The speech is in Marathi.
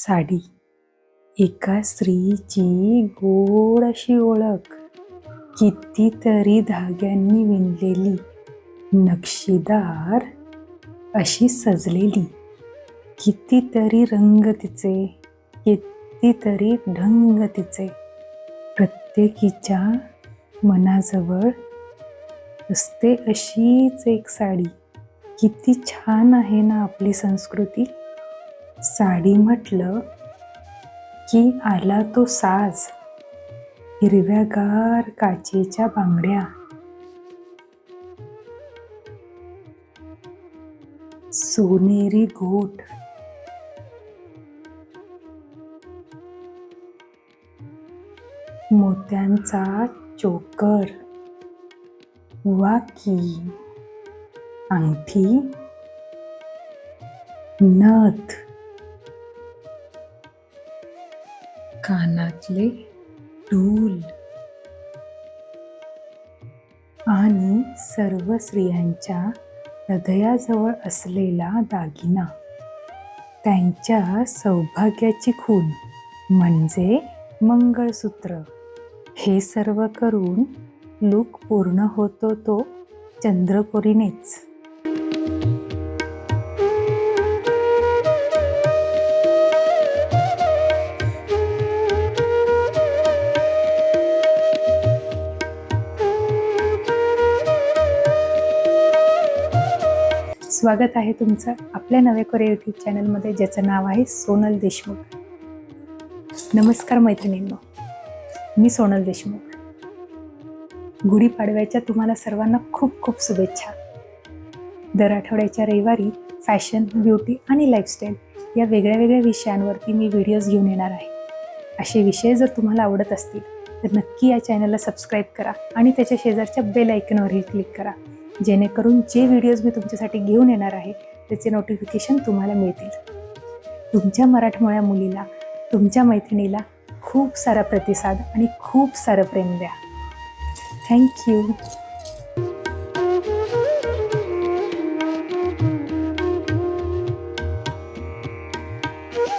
साडी एका स्त्रीची गोड अशी ओळख, कितीतरी धाग्यांनी विणलेली, नक्षीदार अशी सजलेली, कितीतरी रंग तिचे, कितीतरी ढंग तिचे. प्रत्येकीच्या मनाजवळ असते अशीच एक साडी. किती छान आहे ना आपली संस्कृती. साडी म्हटलं की आला तो साज, हिरव्यागार काचेच्या बांगड्या, सोनेरी गोट, मोत्यांचा चोकर, वाकी, अंगठी, नथ, कानातले डूल आणि सर्व स्त्रियांच्या हृदयाजवळ असलेला दागिना, त्यांच्या सौभाग्याची खूण म्हणजे मंगळसूत्र. हे सर्व करून लूक पूर्ण होतो तो चंद्रकोरीनेच. स्वागत आहे तुमचं आपल्या नव्या कोरे यूट्यूब चॅनलमध्ये, ज्याचं नाव आहे सोनल देशमुख. नमस्कार मैत्रिणींनो, मी सोनल देशमुख. गुढीपाडव्याच्या तुम्हाला सर्वांना खूप खूप शुभेच्छा. दर आठवड्याच्या रविवारी फॅशन, ब्युटी आणि लाईफस्टाईल या वेगळ्या वेगळ्या विषयांवरती मी व्हिडिओज घेऊन येणार आहे. असे विषय जर तुम्हाला आवडत असतील तर नक्की या चॅनलला सबस्क्राईब करा आणि त्याच्या शेजारच्या बेल आयकॉनवरही क्लिक करा, जेणेकरून जे व्हिडिओज मी तुमच्यासाठी घेऊन येणार आहे त्याचे नोटिफिकेशन तुम्हाला मिळतील. तुमच्या मराठमोळ्या मुलीला, तुमच्या मैत्रिणीला खूप सारा प्रतिसाद आणि खूप सारं प्रेम द्या. थँक्यू.